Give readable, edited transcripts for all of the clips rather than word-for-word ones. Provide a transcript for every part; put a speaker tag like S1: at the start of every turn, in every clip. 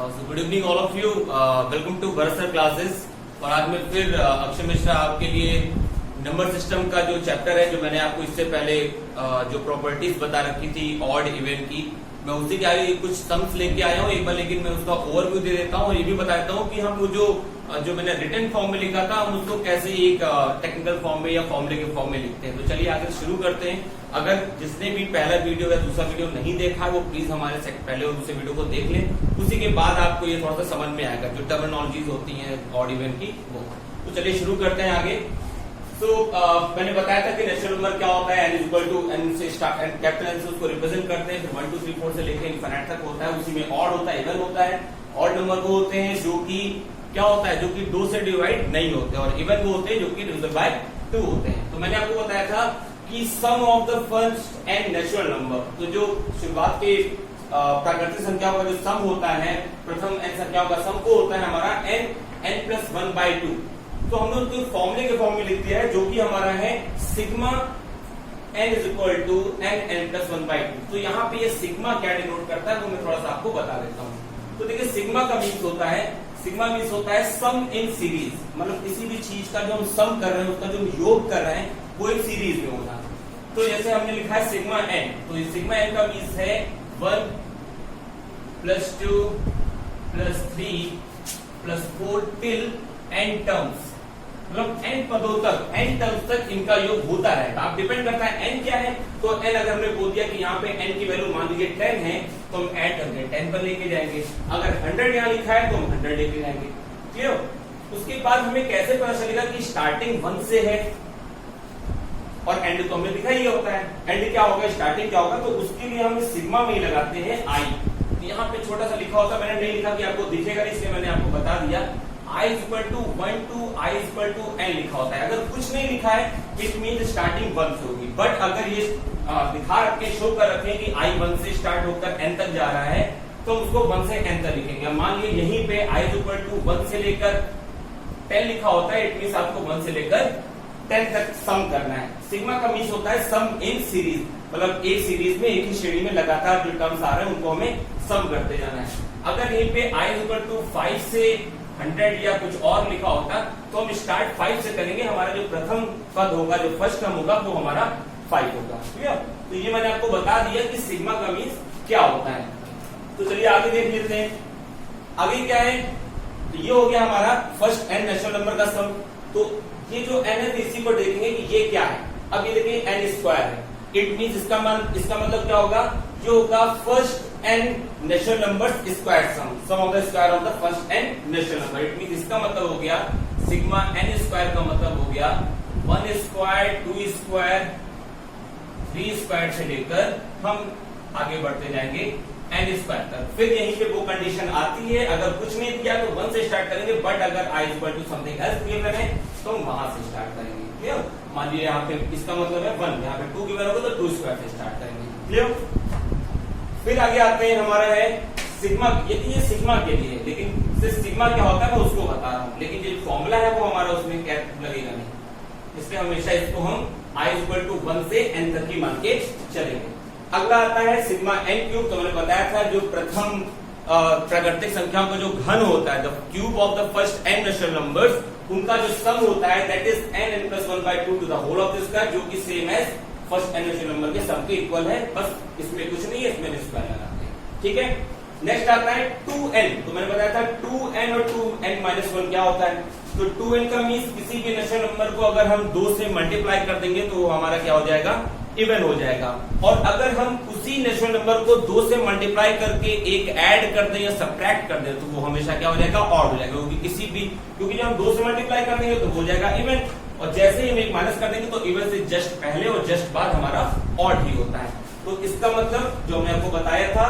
S1: Good evening all of you. Welcome to Bharat sir classes. और आज मैं फिर अक्षय मिश्रा आपके लिए नंबर सिस्टम का जो चैप्टर है, जो मैंने आपको इससे पहले जो प्रॉपर्टीज बता रखी थी ऑड इवन की, मैं उसी के आगे कुछ सम्स लेके आया हूँ एक बार, लेकिन मैं उसका ओवरव्यू दे देता हूँ और ये भी बताता हूँ कि हम वो जो मैंने रिटन फॉर्म में लिखा था हम उसको कैसे एक टेक्निकल फॉर्म में या फॉर्मूले के फॉर्म में लिखते हैं। तो चलिए आगे शुरू करते हैं। अगर जिसने भी पहला वीडियो या दूसरा वीडियो नहीं देखा है वो प्लीज हमारे पहले और दूसरे वीडियो को देख लें, उसी के बाद आपको ये थोड़ा सा समझ में आएगा जो टर्मिनोलॉजीज होती हैं ऑड इवन की वो। तो चलिए शुरू करते हैं आगे। तो मैंने बताया था कि नेचुरल नंबर क्या होता है, n is equal to n से स्टार्ट, एंड कैपिटल N से उसको रिप्रेजेंट करते हैं, फिर 1 2 3 4 से लेकर इनफिनिट तक होता है। उसी में ऑड होता है, इवन होता है। ऑड नंबर वो होते हैं जो कि क्या होता है, जो कि 2 से डिवाइड नहीं होते, और इवन वो होते हैं जो कि डिविजिबल बाय 2 होते हैं। तो मैंने आपको बताया था कि sum of the first and natural number, तो जो शुरुआत के प्राकृतिक संख्याओं का जो सम होता है, प्रथम n संख्याओं का सम को होता है हमारा n प्लस 1/2। तो हमने उसको फॉर्मूले के फॉर्म में लिख दिया है जो कि हमारा है sigma n is equal to n plus 1/2। तो यहाँ पे ये सिग्मा क्या डिनोट करता है वो मैं थोड़ा सा आपको बता देता हूँ। तो देखिए सिग्मा का मीन्स होता है सम इन सीरीज, मतलब किसी भी चीज का जो हम सम कर रहे हैं, उसका जो हम योग कर रहे हैं वो एक सीरीज में होना। तो जैसे हमने लिखा है सिग्मा n, तो ये सिग्मा n का मीन्स है 1 plus 2 plus 3 plus 4 till n terms, मतलब n पदों तक, n टर्म्स तक इनका योग होता रहेगा। अब डिपेंड करता है n क्या है, तो n अगर हमने बोल दिया कि यहाँ पे n की वैल्यू मान लीजिए 10 है, तो हम ऐड करके 10 पर लेके जाएंगे। अगर 100 यहाँ लिखा है तो हम 100 लेके जाएंगे। क्लियर? उसके बाद हमें कैसे पता चलेगा कि स्टार्टिंग 1 से है और एंड तो हमें लिखा ही होता है। एंड क्या होगा, स्टार्टिंग क्या होगा, तो उसके लिए हम सिग्मा में ही लगाते हैं i। तो यहाँ पे छोटा सा लिखा होता है, मैंने नहीं लिखा कि आपको दिखेगा, इसलिए मैंने आपको बता दिया i is equal to 1 to i is equal to n लिखा होता है। अगर कुछ नहीं लिखा है इट मीन स्टार्टिंग 1 से होगी, बट अगर ये दिखा रखे, शो कर रखे कि i 1 से स्टार्ट होकर n तक जा रहा है, तो उसको 1 से n तक लिखेंगे। मान लीजिए यहीं पे i is equal to 1 से लेकर 10 लिखा होता है, इट मीन आपको 1 से लेकर 10 तक सम करना है। सिग्मा का मीन्स होता है सम इन सीरीज, मतलब एक सीरीज में एक ही श्रेणी में लगातार जो टर्म्स आ रहे हैं उनको हमें सम करते जाना है। अगर यहीं पे i is equal to 5 से 100 या कुछ और लिखा होता तो हम स्टार्ट 5 से करेंगे, हमारा जो प्रथम पद होगा, जो फर्स्ट टर्म होगा वो हमारा 5 होगा। क्लियर? तो ये मैंने आपको बता दिया कि सिग्मा का मीन्स क्या होता है। तो चलिए आगे देख लेते हैं। आगे क्या है, तो ये हो गया हमारा फर्स्ट एंड नेचुरल नंबर का सम। तो ये जो n है इसी को देखेंगे कि ये क्या है। अब ये देखिए n स्क्वायर है, इट मीन्स इसका मतलब क्या होगा, ये होगा first and natural number square sum of the square of the first and natural number. It means इसका मतलब हो गया सिग्मा n स्क्वायर का मतलब हो गया 1 स्क्वायर 2 स्क्वायर 3 स्क्वायर से लेकर हम आगे बढ़ते जाएंगे n स्क्वायर तक। फिर यहीं पे वो कंडीशन आती है, अगर कुछ नहीं दिया तो 1 से स्टार्ट करेंगे, बट अगर i equal to something else given है तो हम वहां से स्टार्ट करेंगे। क्लियर? मान लीजिए यहाँ पे इसका मतलब है 1, यहाँ पे 2 गिवन होगा तो 2 स्क्वायर से स्टार्ट करेंगे। क्लियर? फिर आगे आते हैं, हमारा है सिग्मा। ये सिग्मा के लिए, लेकिन सिर्फ सिग्मा क्या होता है मैं उसको बता रहा हूँ, लेकिन जो फॉर्मूला है वो हमारा उसमें क्या लगेगा नहीं, इसलिए हमेशा इसको हम i इक्वल टू 1 से n तक ही मान के चलेंगे। अगला आता है सिग्मा n क्यूब। तो मैंने बताया था जो प्रथम प्राकृतिक संख्याओं का जो घन होता है, the cube of the first n natural numbers, उनका जो सम होता है that is n plus 1/2 to the whole of the square, जो कि same as first n natural number के सम के इक्वल है। बस इसमें कुछ नहीं है, इसमें स्क्वायर लगाते हैं। ठीक है? नेक्स्ट आता है 2n। तो मैंने बताया था 2n और 2n माइनस 1 क्या होता है। तो 2n का मीन्स किसी भी नेचुरल नंबर को अगर हम 2 से मल्टीप्लाई कर देंगे तो हमारा क्या हो जाएगा, इवन हो जाएगा। और अगर हम उसी नेचुरल नंबर को 2 से मल्टीप्लाई करके एक ऐड कर दें या सब्ट्रैक्ट कर दें तो वो हमेशा क्या हो जाएगा, ऑड हो जाएगा। क्योंकि जब हम 2 से मल्टीप्लाई कर देंगे तो हो जाएगा इवन, और जैसे ही हम एक माइनस कर देंगे तो इवन से जस्ट पहले और जस्ट बाद हमारा ऑड ही होता है। तो इसका मतलब जो मैंने आपको बताया था,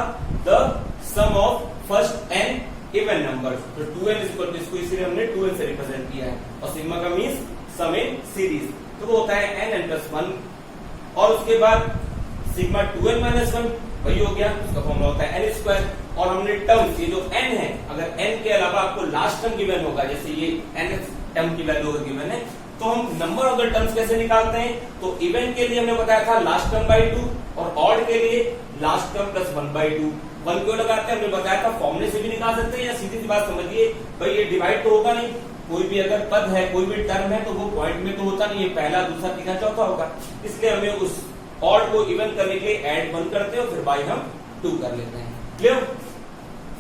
S1: the sum of first n even number. तो 2n इक्वल टू, इसको इसीलिए हमने 2n से रिप्रेजेंट किया है, और सिग्मा का मीन्स सम इन सीरीज, तो वो होता है n प्लस 1। और उसके बाद सिग्मा 2n माइनस 1 वही हो गया, उसका फॉर्मूला होता है n स्क्वायर। और हमने टर्म्स, ये जो n है, अगर n के अलावा आपको लास्ट टर्म गिवन होगा, जैसे ये n टर्म की वैल्यू अगर गिवन है, तो हम नंबर ऑफ द टर्म्स कैसे निकालते हैं। तो इवन के लिए हमने बताया था लास्ट टर्म बाई 2, और ऑड के लिए लास्ट टर्म प्लस 1/2। 1 क्यों लगाते हैं, हमने बताया था फॉर्मूले से भी निकाल सकते हैं, या सीधी सी बात समझिए भाई ये डिवाइड तो होगा नहीं, कोई भी अगर पद है कोई भी टर्म है तो वो पॉइंट में तो होता नहीं है, पहला दूसरा तीसरा चौथा होगा, इसलिए हमें उस ऑड को इवन करने के लिए ऐड 1 करते हैं और फिर बाई हम 2 कर लेते हैं। क्लियर?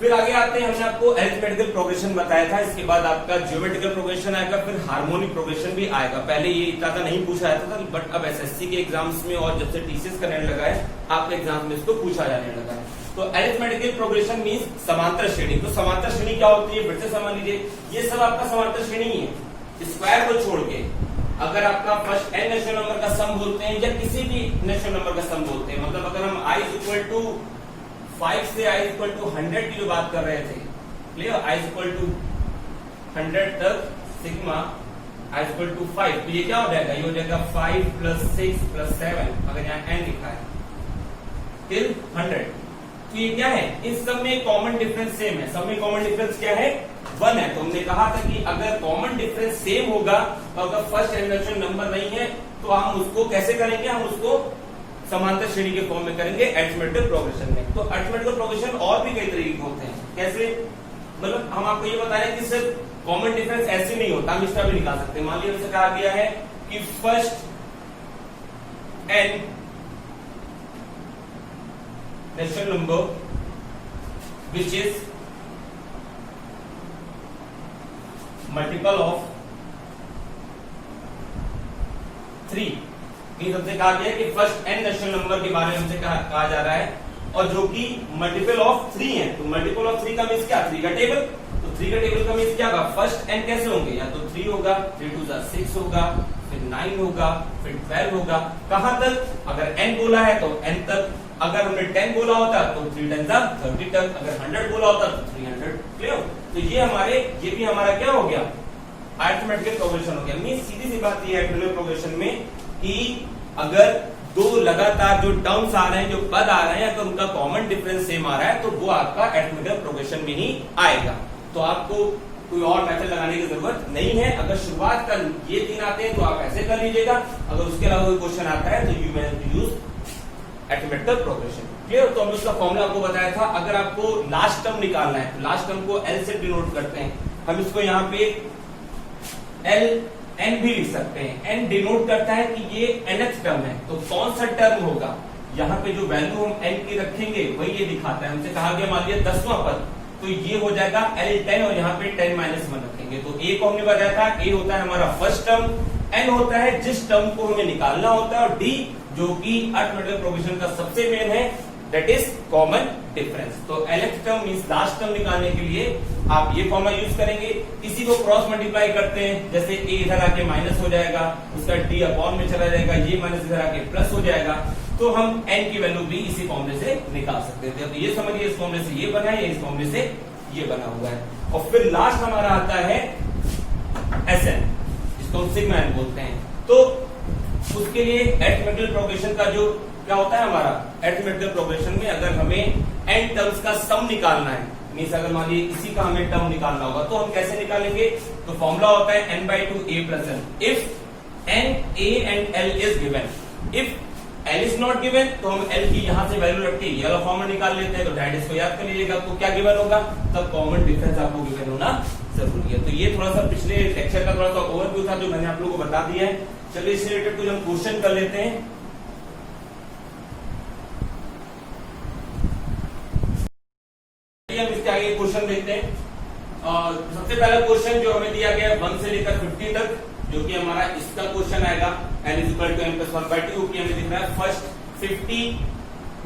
S1: फिर आगे आते हैं, हमने आपको अरिथमेटिकल प्रोग्रेशन बताया था, इसके बाद आपका ज्योमेट्रिकल प्रोग्रेशन आएगा, फिर हार्मोनिक प्रोग्रेशन भी आएगा। पहले ये इतना का नहीं पूछा जाता था, बट अब एसएससी के एग्जाम्स में और जब से टीसीएस करने लगा है आपके एग्जाम में इसको पूछा जाने लगा है। तो अरिथमेटिकल प्रोग्रेशन मींस समांतर श्रेणी। तो समांतर श्रेणी क्या होती है, फिर से समझ लीजिए, ये सब आपका समांतर श्रेणी है, स्क्वायर को छोड़ के। अगर आपका फर्स्ट n नेचुरल नंबर का सम बोलते हैं या किसी भी नेचुरल नंबर का सम बोलते हैं, मतलब अगर हम i इक्वल टू 5 से i इक्वल टू 100 की जो बात कर रहे थे, क्लियर, i इक्वल टू 100 तक सिग्मा i इक्वल टू 5, तो ये क्या हो जाएगा, ये हो जाएगा 5 प्लस 6 प्लस 7, अगर यहाँ n लिखा है टिल 100। तो ये क्या है, इस सब में कॉमन डिफरेंस सेम है, सब में कॉमन डिफरेंस क्या है, 1 है। तो हमने कहा था कि अगर कॉमन डिफरेंस सेम होगा तो अगर फर्स्ट एंड नेचुरल नंबर नहीं है तो हम उसको कैसे करेंगे, हम उसको समांतर श्रेणी के फॉर्म में करेंगे अरिथमेटिकल प्रोग्रेशन में। तो अरिथमेटिकल प्रोग्रेशन और भी कई तरीके के होते हैं, कैसे, मतलब हम आपको ये बता रहे हैं कि सिर्फ कॉमन डिफरेंस ऐसे नहीं होता, हम इसका भी निकाल सकते हैं। मान लीजिए हमसे कहा गया है कि first n natural number which is multiple of 3, हमसे कहा गया कि फर्स्ट n नेचुरल नंबर के बारे में हमसे कहा जा रहा है और जो कि मल्टीपल ऑफ 3 है। तो मल्टीपल ऑफ 3 का मीन्स क्या, 3 का टेबल। तो 3 का टेबल का मीन्स क्या होगा, फर्स्ट n कैसे होंगे, या तो 3 होगा, 3 2 6 होगा, फिर 9 होगा, फिर 12 होगा। कहां तक, अगर n बोला है तो n तक, अगर हमने 10 बोला होता तो 3 10 30 तक, अगर 100 बोला होता तो 300। क्लियर? तो ये भी हमारा क्या हो गया, अरिथमेटिकल प्रोग्रेशन हो गया। मींस सीधी सी बात ये है अरिथमेटिकल प्रोग्रेशन में कि अगर दो लगातार जो टर्म्स आ रहे हैं, जो पद आ रहे हैं, अगर उनका कॉमन डिफरेंस सेम आ रहा है तो वो आपका अरिथमेटिकल प्रोग्रेशन में ही आएगा। तो आपको कोई और मेथड लगाने की जरूरत नहीं है। अगर शुरुआत का ये 3 आते हैं तो आप ऐसे कर लीजिएगा, अगर उसके अलावा कोई क्वेश्चन आता है तो you may use arithmetical progression. Clear? तो हमने उसका फॉर्मूला आपको बताया था। अगर आपको लास्ट टर्म निकालना है तो लास्ट टर्म को एल से डिनोट करते हैं, हम इसको यहाँ पे एल एन भी लिख सकते हैं। एन डिनोट करता है कि ये nth टर्म है, तो कौन सा टर्म होगा, यहाँ पे जो वैल्यू हम एन की रखेंगे वही ये दिखाता है। हमसे कहा गया मान लिया 10वां पद, तो ये हो जाएगा L10 और यहाँ पे 10 - 1 रखेंगे। तो ए को हमने बताया था, ए होता है हमारा फर्स्ट टर्म, एन होता है जिस टर्म को हमें निकालना होता है, और डी जो कि अरिथमेटिकल प्रोग्रेशन का सबसे मेन है, दैट इज कॉमन डिफरेंस। तो nth term means last term निकालने के लिए आप ये फॉर्मूला यूज करेंगे। इसी को क्रॉस मल्टीप्लाई करते हैं, जैसे a इधर आके माइनस हो जाएगा, उसका d अपॉन में चला जाएगा, ये माइनस इधर आके प्लस हो जाएगा। तो हम n की वैल्यू भी इसी फॉर्मूले से निकाल सकते थे। तो ये समझिए इस फॉर्मूले से ये बना है, इस फॉर्मूले से ये बना हुआ है। और फिर लास्ट हमारा आता है Sn, जिसको हम सिग्मा n बोलते हैं। तो उसके लिए अरिथमेटिकल प्रोग्रेशन का जो क्या होता है हमारा अरिथमेटिकल प्रोग्रेशन में, अगर हमें n टर्म्स का सम निकालना है, मींस अगर मान लीजिए इसी का हमें टर्म निकालना होगा तो हम कैसे निकालेंगे, तो फॉर्मूला होता है n/2 a + n if n a and l is given। If l is not given तो हम l की यहां से वैल्यू रख के ये वाला फॉर्मूला निकाल लेते हैं। तो डायरेक्ट इसको याद कर लीजिएगा, तो क्या गिवन होगा, तब कॉमन डिफरेंस आपको गिवन होना जरूरी है। तो ये थोड़ा सा पिछले लेक्चर का थोड़ा सा ओवरव्यू था जो मैंने आप लोगों को बता दिया है। चलिए इससे रिलेटेड कुछ हम क्वेश्चन कर लेते हैं। हम इसके आगे क्वेश्चन देखते हैं। सबसे पहला क्वेश्चन जो हमें दिया गया है 1 से लेकर 50 तक, जो कि हमारा इसका क्वेश्चन आएगा n = n + 1/2 की हमें दिख रहा है फर्स्ट 50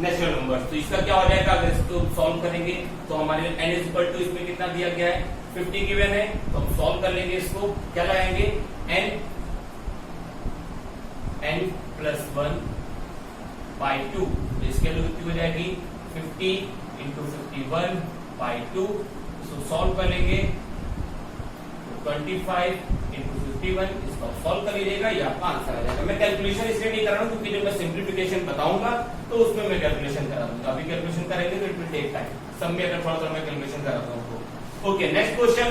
S1: नेचुरल नंबर। तो इसका क्या हो जाएगा, अगर इसको सॉल्व करेंगे तो हमारे n = इसमें कितना दिया गया है 50 गिवन है, तो हम सॉल्व कर लेंगे इसको। क्या लगाएंगे, n + 1/2, इसके लिए कितनी हो जाएगी 50 × 51/2। इसको सॉल्व करेंगे 25 × 51, इसको सॉल्व कर लीजिएगा, ये आपका आंसर आ जाएगा। मैं कैलकुलेशन इसलिए नहीं कर रहा हूं क्योंकि जब मैं सिंप्लीफिकेशन बताऊंगा तो उसमें मैं कैलकुलेशन करा दूंगा। अभी कैलकुलेशन करेंगे तो इट विल टेक टाइम, सब में अगर थोड़ा सा मैं कैलकुलेशन कराता हूं तो। ओके, नेक्स्ट क्वेश्चन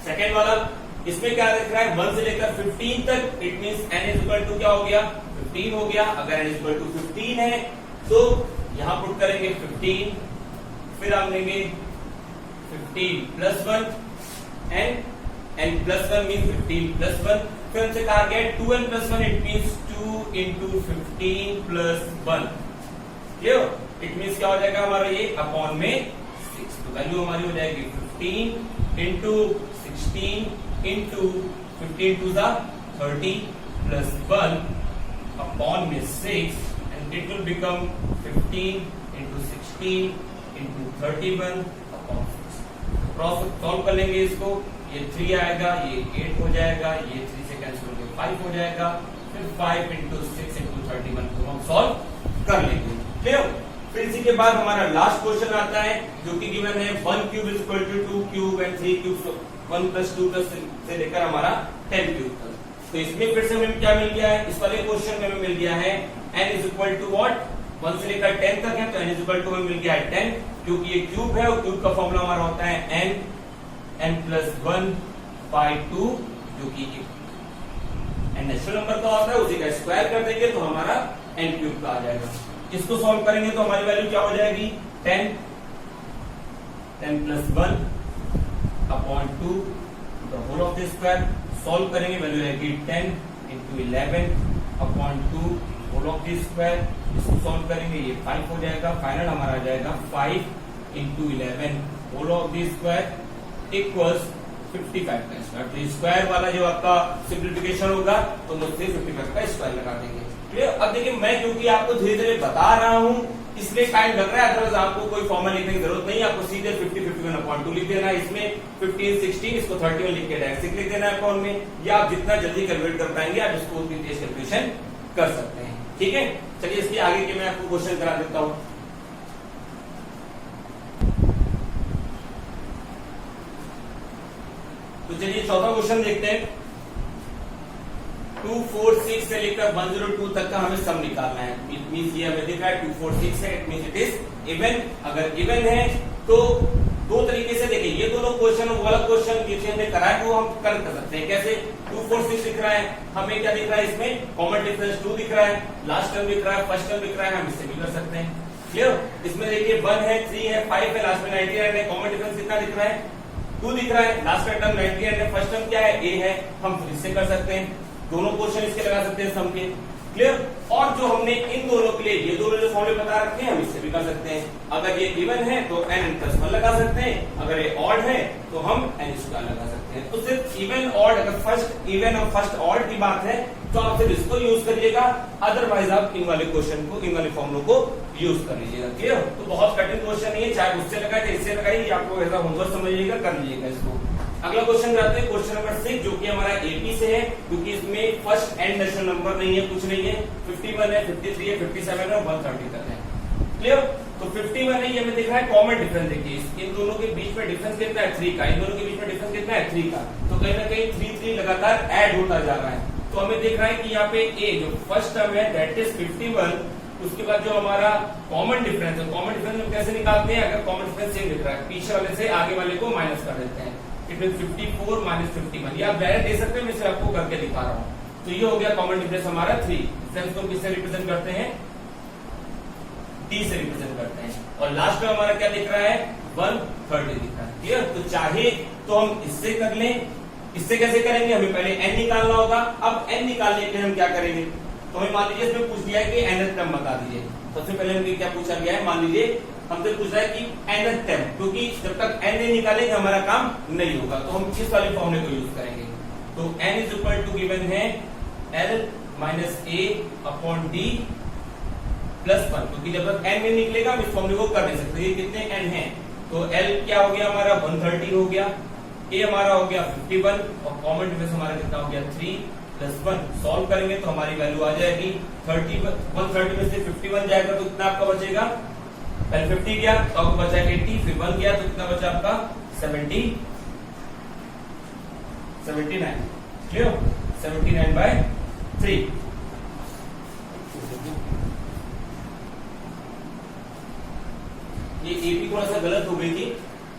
S1: सेकेंड वाला, इसमें क्या दिख रहा है 1 से लेकर 15 तक, इट मींस n = क्या हो गया 15 हो गया। अगर n = 15 है तो यहां पुट करेंगे 15, फिर हम लेंगे 15 plus 1 n plus 1 mean 15 plus 1, फिर हमसे कहा गया 2n plus 1, it means 2 into 15 plus 1, clear? It means क्या हो जाएगा हमारा ये अपॉन में 6, तो वैल्यू हमारी हो जाएगी 15 into 16 into 15 to the 30 plus 1 upon में 6, and it will become 15 into 16 into 31 upon 6. Solve कर लेंगे इसको, ये 3 आएगा, ये 8 हो जाएगा, ये 3 से कैंसिल होकर 5 हो जाएगा, फिर 5 into 6 into 31 को हम सॉल्व कर लेंगे, क्लियर? फिर इसी के बाद हमारा लास्ट क्वेश्चन आता है जो कि गिवन है 1 cube is equal to 2 cube and 3 cube, 1 plus 2 plus से लेकर हमारा 10 क्यूब तक। तो इसमें फिर से हमें क्या मिल गया है, इस वाले क्वेश्चन में हमें मिल गया है n is equal to what, 1 से लेकर 10 तक है, तो n इज इक्वल टू हमें मिल गया है 10, क्योंकि ये क्यूब है और क्यूब का फॉर्मूला हमारा होता है n प्लस 1 बाय 2, जो कि n नेचुरल नंबर का होता है, उसी का स्क्वायर कर देंगे तो हमारा n क्यूब का आ जाएगा। इसको सॉल्व करेंगे तो हमारी वैल्यू क्या हो जाएगी 10 plus 1 upon 2 the whole of the square, solve करेंगे वैल्यू रहेगी 10 into 11 upon 2 whole of the square, इसको सॉल्व करेंगे ये 5 हो जाएगा, फाइनल हमारा आ जाएगा 5 into 11 whole of the square equals 55 का स्क्वायर। तो स्क्वायर वाला जो आपका सिंप्लीफिकेशन होगा तो हम उससे 55 का स्क्वायर लगा देंगे, क्लियर? अब देखिए मैं क्योंकि आपको धीरे धीरे बता रहा हूं इसलिए टाइम लग रहा है, अदरवाइज आपको कोई फॉर्मूला लिखने की जरूरत नहीं है, आपको सीधे 50 51 अपॉन 2 लिख देना है, इसमें 15 16 इसको 31 लिख के डायरेक्ट लिख देना है अपॉन में, या आप जितना जल्दी कैलकुलेट कर पाएंगे आप इसको उतनी तेज कैलकुलेशन कर सकते हैं, ठीक है? चलिए इसके आगे के मैं आपको क्वेश्चन करा देता हूं। तो चलिए चौथा क्वेश्चन देखते हैं। 246 से लेकर 102 तक का हमें सम निकालना है। इट मींस ये हमें दिख रहा है 246 है, it means it is even. अगर इवन है तो दो तरीके से देखिए, ये दोनों क्वेश्चन वाला क्वेश्चन जिसे हमने कराया वो हम कर सकते हैं। कैसे? 246 दिख रहा है, हमें क्या दिख रहा है इसमें? कॉमन डिफरेंस 2 दिख रहा है, लास्ट टर्म दिख रहा है, फर्स्ट टर्म दिख रहा है, हम इससे भी कर सकते हैं, क्लियर? इसमें देखिए 1 है, 3 है, 5 है, लास्ट में 99 है, कॉमन डिफरेंस कितना दिख रहा है? 2 दिख रहा है, लास्ट का टर्म 99 है, फर्स्ट टर्म क्या है? a है, हम फिर इससे कर सकते हैं, दोनों क्वेश्चन इसके लगा सकते हैं सम के, क्लियर? और जो हमने इन दोनों के लिए ये दोनों जो फॉर्मूले बता रखे हैं हम इससे भी कर सकते हैं। अगर ये इवन है तो n+1 लगा सकते हैं, अगर ये ऑड है तो हम n² लगा सकते हैं। तो सिर्फ इवन ऑड, अगर फर्स्ट इवन और फर्स्ट ऑड की बात है तो आप सिर्फ इसको यूज करिएगा, अदरवाइज आप इन वाले क्वेश्चन को, इन वाले फॉर्मूलों को यूज कर लीजिएगा, क्लियर? तो बहुत कठिन क्वेश्चन नहीं है, चाहे उससे लगाए चाहे इससे लगाइए, आपको ऐसा होमवर्क समझिएगा, कर लीजिएगा इसको। अगला क्वेश्चन जाते हैं क्वेश्चन नंबर 6, जो कि हमारा एपी से है, क्योंकि इसमें फर्स्ट एंड नेशनल नंबर नहीं है, कुछ नहीं है। 51 है, 53 है, 57 है, 130 तक है, क्लियर? तो 51 है, ये हमें दिख रहा है कॉमन डिफरेंस। देखिए इन दोनों के बीच में डिफरेंस कितना है? 3 का। इन दोनों के बीच में डिफरेंस कितना है? 3 का। तो कहीं ना कहीं 3 3 लगातार ऐड होता जा रहा है। तो हमें दिख रहा है कि यहाँ पे ए जो फर्स्ट टर्म है दैट इज 51, उसके बाद जो हमारा कॉमन डिफरेंस है, कॉमन डिफरेंस हम कैसे निकालते हैं? अगर कॉमन डिफरेंस सेम दिख रहा है, पीछे वाले से आगे वाले को माइनस कर देते हैं। इट मीन 54 माइनस 51, ये आप डायरेक्ट दे सकते हैं, मैं इसे आपको करके दिखा रहा हूँ। तो ये हो गया कॉमन डिफरेंस हमारा 3। डिफरेंस को किससे रिप्रेजेंट करते हैं? डी से रिप्रेजेंट करते हैं। और लास्ट में हमारा क्या दिख रहा है? 130 दिख रहा है, क्लियर? तो चाहे तो हम इससे कर लें, इससे कैसे करेंगे? हमें पहले n निकालना होगा। अब n निकालने के लिए हम क्या करेंगे? तो हमें मान लीजिए इसमें पूछ लिया है कि nth टर्म बता दीजिए। सबसे पहले हमें क्या पूछा गया है? मान लीजिए हमसे पूछ रहा है कि nth टर्म, क्योंकि जब तक n नहीं निकालेंगे हमारा काम नहीं होगा, तो हम इस वाले फॉर्मूले को यूज करेंगे। तो n is equal to given है l minus a upon d plus 1, क्योंकि जब तक n नहीं निकलेगा हम इस फॉर्मूले को कर नहीं सकते। ये कितने n है? तो l क्या हो गया हमारा? 130 हो गया, a हमारा हो गया 51 और कॉमन डिफरेंस हमारा कितना हो गया? 3 प्लस 1। सॉल्व करेंगे तो हमारी वैल्यू आ जाएगी 30, 130 में से 51 जाएगा तो कितना आपका बचेगा? पहले 50 गया तो आपको बचा 80, फिर 1 गया तो कितना बचा आपका? 79, क्लियर? 79/3। ये एपी थोड़ा सा गलत हो गई थी,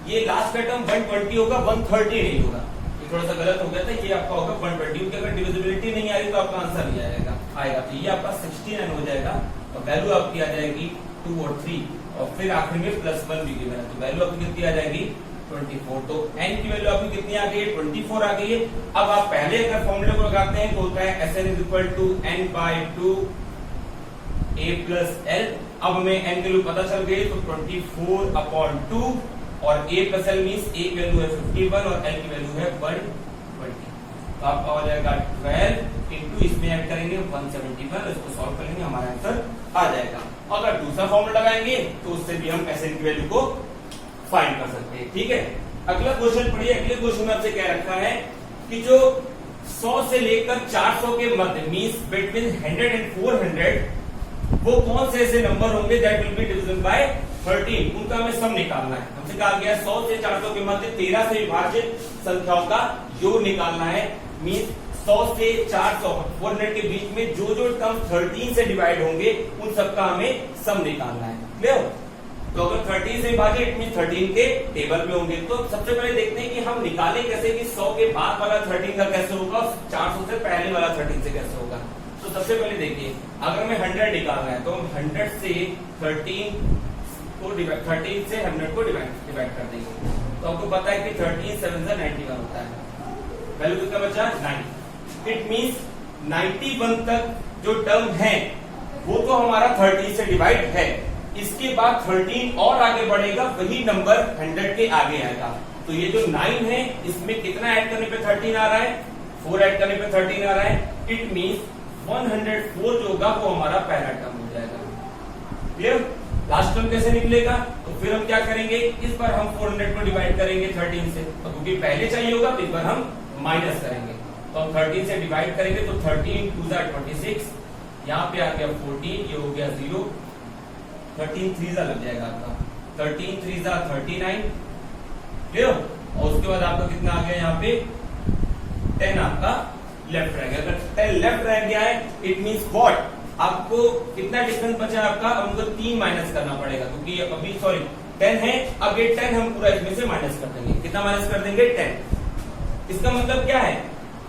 S1: ये लास्ट का टर्म 120 होगा, 130 नहीं होगा, ये थोड़ा सा गलत हो गया था। ये आपका होगा 120, क्योंकि अगर डिविजिबिलिटी नहीं आ रही तो आपका आंसर नहीं आएगा। तो ये आपका 69 हो जाएगा और वैल्यू आपकी आ जाएगी 2 और 3 और फिर आखिर में +1 भी गिवन है, तो वैल्यू आपकी कितनी आ जाएगी 24। तो n की वैल्यू आपकी कितनी आ गई है 24 आ गई है। अब आप पहले अगर फॉर्मूले को लगाते हैं तो होता है Sn = n/2 a + l। अब हमें n की वैल्यू पता चल गई, तो 24/2 और a + l मींस a की वैल्यू है 51 और l की वैल्यू है 120। तो आपका हो जाएगा 12 इंटू इसमें ऐड करेंगे 171, इसको सॉल्व करेंगे हमारा आंसर आ जाएगा। अगर दूसरा फॉर्मूला लगाएंगे तो उससे भी हम Sn की वैल्यू को फाइंड कर सकते हैं। ठीक है, अगला क्वेश्चन पढ़िए। अगले क्वेश्चन में आपसे क्या रखा है कि जो 100 से लेकर 400 के मध्य मींस बिटवीन 100 एंड 400 वो कौन से ऐसे नंबर होंगे that will be divisible by 13, उनका हमें सम निकालना है। हमसे कहा गया 100 से 400 के मध्य 13 से विभाजित संख्याओं का योग निकालना है। मींस 100 से 400 400 के बीच में जो जो टर्म 13 से डिवाइड होंगे उन सबका हमें सम निकालना है। क्लियर? तो अगर 13 से विभाजित इट मींस 13 के टेबल में होंगे। तो सबसे पहले देखते हैं कि हम निकालें कैसे कि 100 के बाद वाला 13 का कैसे होगा, 400 से पहले वाला 13 से कैसे होगा। तो सबसे पहले देखिए, अगर हमें 100 निकालना है तो हम 100 से 13 को डिवाइड 13 से 100 को डिवाइड कर देंगे। तो आपको पता है कि 13 7 से 91 होता है। वैल्यू कितना बचा 9। इट मींस 91 तक जो टर्म है वो तो हमारा 13 से डिवाइड है। इसके बाद 13 और आगे बढ़ेगा, वही नंबर 100 के आगे आएगा। तो ये जो 9 है इसमें कितना ऐड करने पे 13 आ रहा है, 4 ऐड करने पे 13 आ रहा है। इट मींस 104 जो होगा वो हमारा पहला टर्म हो जाएगा। क्लियर? लास्ट टर्म कैसे निकलेगा? तो फिर हम क्या करेंगे, इस बार हम 400 को डिवाइड करेंगे 13 से, तो क्योंकि पहले चाहिए होगा तो इस बार हम माइनस करेंगे। तो हम 13 से डिवाइड करेंगे तो 13 2 26, यहाँ पे आ गया 14, ये हो गया 0, 13 3 लग जाएगा आपका, 13 3 39। क्लियर? और उसके बाद आपका कितना आ गया यहाँ पे 10 आपका लेफ्ट रह गया। अगर 10 लेफ्ट रह गया है इट मींस व्हाट, आपको कितना डिफरेंस बचा है आपका, अब हमको 3 माइनस करना पड़ेगा क्योंकि अभी 10 है, अब ये 10 हम पूरा इसमें से माइनस कर देंगे। कितना माइनस कर देंगे 10। इसका मतलब क्या है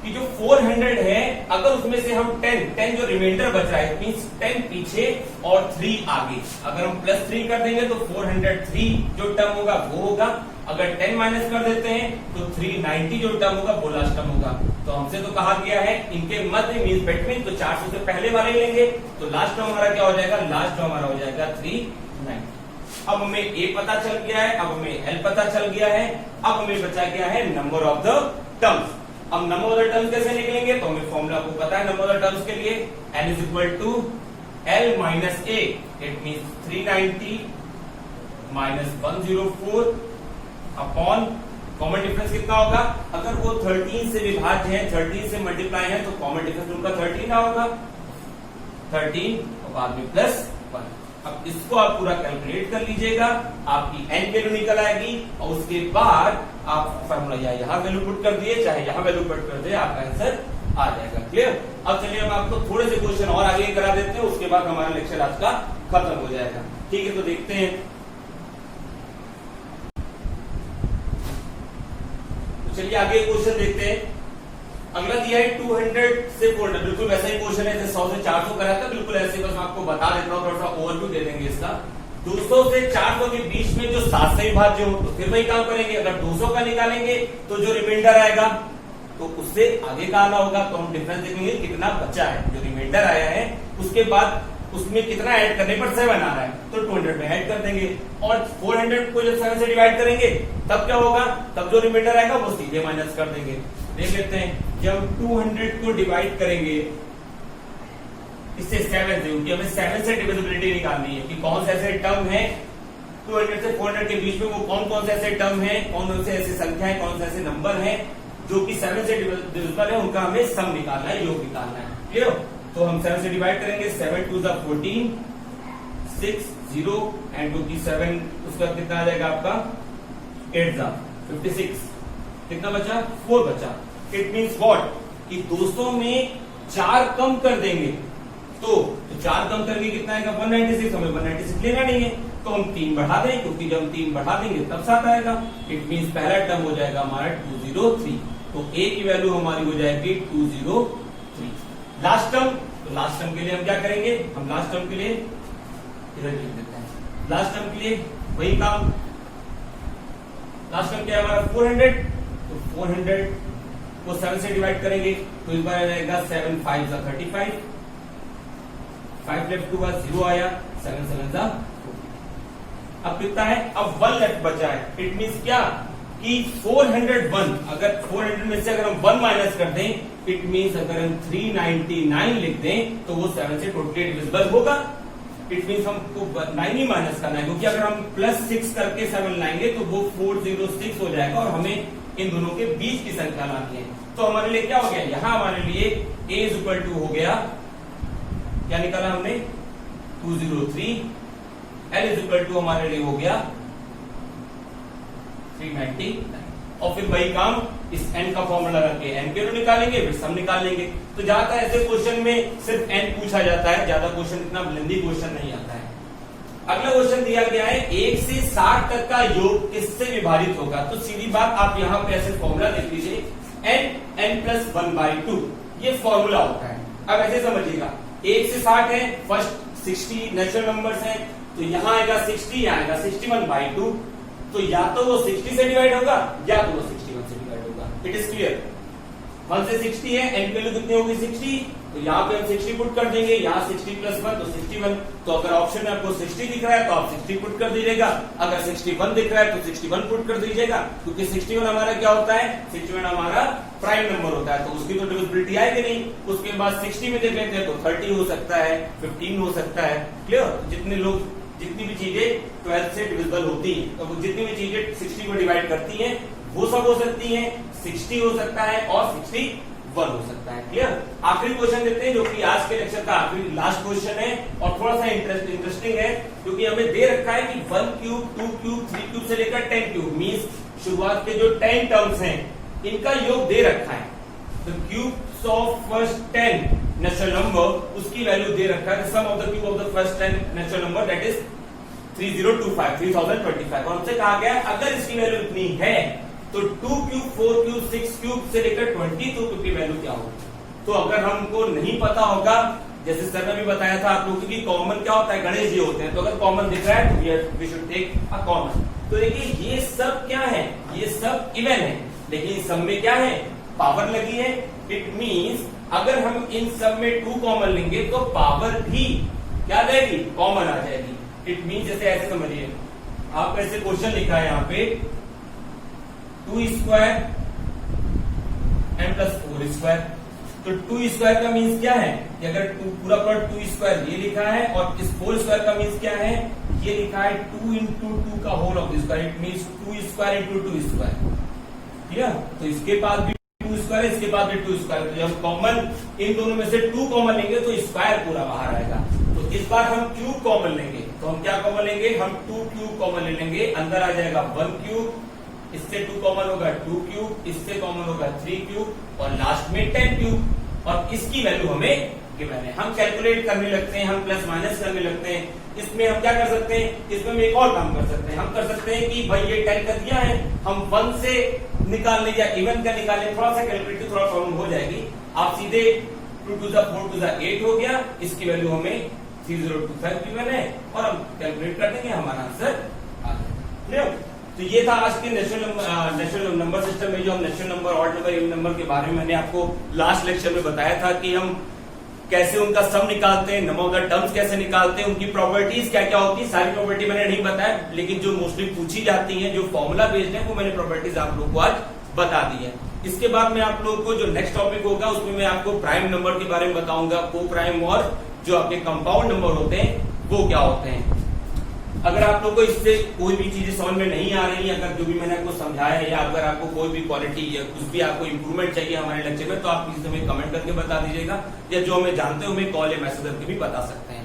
S1: कि जो 400 है अगर उसमें से हम 10 जो रिमाइंडर बच रहा है मींस 10 पीछे और 3 आगे, अगर हम +3 कर देंगे तो 403 जो टर्म होगा वो होगा। अगर 10 माइनस कर देते हैं तो 390 जो टर्म होगा वो लास्ट टर्म होगा। तो हमसे तो कहा गया है इनके मध्य मींस बिटवीन, तो 400 से पहले वाले लेंगे तो लास्ट टर्म हमारा क्या हो जाएगा, लास्ट टर्म हमारा हो जाएगा 390। अब हमें ए पता चल गया है, अब हमें एल पता चल गया है, अब हमें बचा गया है नंबर ऑफ द टर्म्स। अब नंबर ऑफ द टर्म्स कैसे निकलेंगे, तो हमें फॉर्मूला आपको पता है नंबर ऑफ द टर्म्स के लिए, n = l - a, it means 390 - 104 upon common difference कितना होगा, अगर वो 13 से विभाज्य है 13 से मल्टीप्लाई है तो कॉमन डिफरेंस उनका 13 होगा, 13 और बाद में +1। अब इसको आप पूरा कैलकुलेट कर लीजिएगा, आपकी n वैल्यू निकल आएगी और उसके बाद आप फॉर्मूला या यहाँ वैल्यू पुट कर दिए चाहे यहाँ वैल्यू पुट कर दिए, आपका आंसर आ जाएगा। क्लियर? अब चलिए हम आपको थोड़े से क्वेश्चन और आगे करा देते हैं, उसके बाद हमारा लेक्चर आज का खत्म हो जाएगा। ठीक है, तो देखते हैं। तो चलिए आगे क्वेश्चन देखते हैं। अगला दिया है 200 से 400, बिल्कुल वैसा ही क्वेश्चन है जैसे 100 से 400 करा था, बिल्कुल ऐसे, बस आपको बता देता हूँ, थोड़ा सा ओवरव्यू दे देंगे इसका। 200 से 400 के बीच में जो 7 से विभाज्य हो तो फिर वही काम करेंगे। अगर 200 का निकालेंगे तो जो रिमाइंडर आएगा तो उससे आगे का आना होगा, तो हम डिफरेंस देखेंगे कितना बचा है, जो रिमाइंडर आया है उसके बाद उसमें कितना ऐड करने पर 7 आ रहा है तो 200 में ऐड कर देंगे। और 400 को जब 7 से डिवाइड करेंगे तब क्या होगा, तब जो रिमाइंडर आएगा वो सीधे माइनस कर देंगे। देख लेते हैं, जब 200 को डिवाइड करेंगे इससे 7 से, क्योंकि हमें 7 से डिविजिबिलिटी निकालनी है कि कौन से ऐसे टर्म है 200 से 400 के बीच में, वो कौन कौन से ऐसे टर्म है, कौन से ऐसे संख्या है, कौन से ऐसे नंबर है जो कि 7 से डिविजिबल है, उनका हमें सम निकालना है, योग निकालना है। क्लियर? तो हम 7 से डिवाइड करेंगे, 7 2 14, 6 0 एंड 2 की 7, उसका कितना आ जाएगा आपका 8 56, कितना बचा 4 बचा। इट मीन्स व्हाट कि 200 में 4 कम कर देंगे तो 4 कम करके कितना आएगा 196, हमें 196 लेना नहीं है तो हम 3 बढ़ा दें, क्योंकि जब हम 3 बढ़ा देंगे तब 7 आएगा। इट मीन्स पहला टर्म हो जाएगा हमारा 203, तो a की वैल्यू हमारी हो जाएगी 203। लास्ट टर्म, तो लास्ट टर्म के लिए हम क्या करेंगे, हम लास्ट टर्म के लिए इधर लिख देते हैं, लास्ट टर्म के लिए वही काम, लास्ट टर्म क्या है हमारा 400, तो 400 को 7 से डिवाइड करेंगे तो इस बार रहेगा 7 5 जा 35, 5 लेफ्ट टू 0 आया, 7 7 जा। अब कितना है, अब 1 लेफ्ट बचा है। इट मींस क्या कि 401, अगर 400 में से अगर हम 1 माइनस कर दें, इट मींस अगर हम 399 लिख दें तो वो 7 से टोटली डिविजिबल होगा। इट मींस हमको 9 ही माइनस करना है, क्योंकि अगर हम +6 करके 7 लाएंगे तो वो 406 हो जाएगा और हमें इन दोनों के बीच की संख्या लानी है। तो हमारे लिए क्या हो गया, यहां हमारे लिए a = हो गया, क्या निकाला हमने 203, l = हमारे लिए हो गया 399। और फिर वही काम इस n का फॉर्मूला लगा के n के लो निकालेंगे, फिर सम निकाल लेंगे। तो ज्यादा ऐसे क्वेश्चन में सिर्फ n पूछा जाता है, ज्यादा क्वेश्चन इतना लेंथी क्वेश्चन नहीं आता है। अगला क्वेश्चन दिया गया है 1 से 60 तक का योग किससे विभाजित होगा। तो सीधी बात, आप यहाँ पे ऐसे फॉर्मूला देख लीजिए, n + 1/2 ये फॉर्मूला होता है। अब ऐसे समझिएगा, 1 से 60 है, फर्स्ट 60 नेचुरल नंबर्स हैं, तो यहाँ आएगा 60, यहाँ आएगा 61/2, तो या तो वो 60 से डिवाइड होगा या तो वो 61 से डिवाइड होगा। It is clear. 1 से 60 है, n की वैल्यू कितनी होगी 60, तो यहाँ पे हम 60 पुट कर देंगे, यहाँ 60 + 1 तो 61। तो अगर ऑप्शन में आपको 60 दिख रहा है तो आप 60 पुट कर दीजिएगा, अगर 61 दिख रहा है तो 61 पुट कर दीजिएगा, क्योंकि 61 हमारा क्या होता है, 61 हमारा प्राइम नंबर होता है, तो उसकी तो डिविजिबिलिटी आएगी नहीं। उसके बाद 60 में देख लेते हैं तो 30 हो सकता है, 15 हो सकता है। क्लियर। जितने लोग जितनी भी चीजें 12 से डिविजिबल होती हैं, तो जितनी भी चीजें 60 को डिवाइड करती हैं वो सब हो सकती हैं, 60 हो सकता है और 61 हो सकता है। क्लियर। आखिरी क्वेश्चन देते हैं, जो कि आज के लेक्चर का आखिरी लास्ट क्वेश्चन है और थोड़ा सा इंटरेस्टिंग है, क्योंकि हमें दे रखा है कि 1 क्यूब 2 क्यूब 3 क्यूब से लेकर 10 क्यूब, मींस शुरुआत के जो 10 टर्म्स हैं इनका योग दे रखा है। तो cubes of first 10 natural number, उसकी वैल्यू दे रखा है, sum of the cube of the first 10 natural number that is 3025 और हमसे कहा गया अगर इसकी वैल्यू इतनी है तो 2 क्यूब 4 क्यूब 6 क्यूब से लेकर 22 क्यूब की वैल्यू क्या होगी। तो अगर हमको नहीं पता होगा, जैसे सर ने भी बताया था आप लोगों की कॉमन क्या होता है, गणेश जी होते हैं, तो अगर कॉमन दिख रहा है तो we should take a common. तो देखिए ये सब क्या है, ये सब इवन है, लेकिन सब में क्या है, पावर लगी है। इट मींस अगर हम इन सब में 2 कॉमन लेंगे तो पावर भी क्या जाएगी, कॉमन आ जाएगी। इट मीन जैसे ऐसे समझिए, आप ऐसे क्वेश्चन लिखा है यहाँ पे 2² n + 4², तो 2² का मीन्स क्या है कि अगर पूरा 2² ये लिखा है और इस 4² का मीन्स क्या है, ये लिखा है 2 × 2 का whole of square, it means 2² × 2²। Clear. तो इसके पास भी 2², इसके बाद भी 2², तो जब कॉमन इन दोनों में से 2 कॉमन लेंगे तो स्क्वायर पूरा बाहर आएगा। तो इस बार हम क्यूब कॉमन लेंगे, तो हम क्या कॉमन लेंगे, हम 2 क्यूब कॉमन ले लेंगे, अंदर आ जाएगा 1 क्यूब, इससे 2 कॉमन होगा 2 क्यूब, इससे कॉमन होगा 3 क्यूब और लास्ट में 10 क्यूब। और इसकी वैल्यू हमें गिवन है, हम कैलकुलेट करने लगते हैं, हम प्लस माइनस करने लगते हैं। इसमें हम क्या कर सकते हैं, इसमें हम एक और काम कर सकते हैं, हम कर सकते हैं कि भाई ये 10 का दिया है, हम 1 से निकाल लें या इवन का निकालें, थोड़ा सा कैलकुलेटिव थोड़ा प्रॉब्लम हो जाएगी। आप सीधे 2 × 4 × 8 हो गया, इसकी वैल्यू हमें 3025 गिवन है और हम कैलकुलेट कर देंगे, हमारा आंसर आ जाएगा। तो ये था आज के नेचुरल नंबर सिस्टम में, जो हम natural number, odd number, even number के बारे में मैंने आपको लास्ट लेक्चर में बताया था कि हम कैसे उनका सम निकालते हैं, नंबर ऑफ द टर्म्स कैसे निकालते हैं, उनकी प्रॉपर्टीज क्या क्या होती है। सारी प्रॉपर्टी मैंने नहीं बताया, लेकिन जो मोस्टली पूछी जाती है, जो फॉर्मूला बेस्ड है, वो मैंने प्रॉपर्टीज आप लोग को आज बता दी है। इसके बाद मैं आप लोगों को जो नेक्स्ट टॉपिक होगा उसमें मैं आपको प्राइम नंबर के बारे में बताऊंगा, को प्राइम और जो आपके कंपाउंड नंबर होते हैं वो क्या होते हैं। अगर आप लोग को इससे कोई भी चीजें समझ में नहीं आ रही है, अगर जो भी मैंने आपको समझाया है, या अगर आपको कोई भी क्वालिटी या कुछ भी आपको इंप्रूवमेंट चाहिए हमारे लेक्चर में, तो आप किसी समय कमेंट करके बता दीजिएगा, या जो हमें जानते हो हमें कॉल या मैसेज करके भी बता सकते हैं।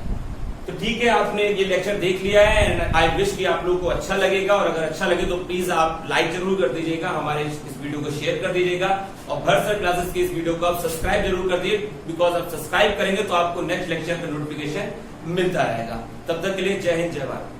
S1: तो ठीक है, आपने ये लेक्चर देख लिया है एंड आई विश कि आप लोगों को अच्छा लगेगा, और अगर अच्छा लगे तो प्लीज आप लाइक जरूर कर दीजिएगा, हमारे इस वीडियो को शेयर कर दीजिएगा, और भरसर क्लासेस के इस वीडियो को आप सब्सक्राइब जरूर कर दीजिए, बिकॉज आप सब्सक्राइब करेंगे तो आपको नेक्स्ट लेक्चर का नोटिफिकेशन मिलता रहेगा। तब तक के लिए जय हिंद, जय भारत।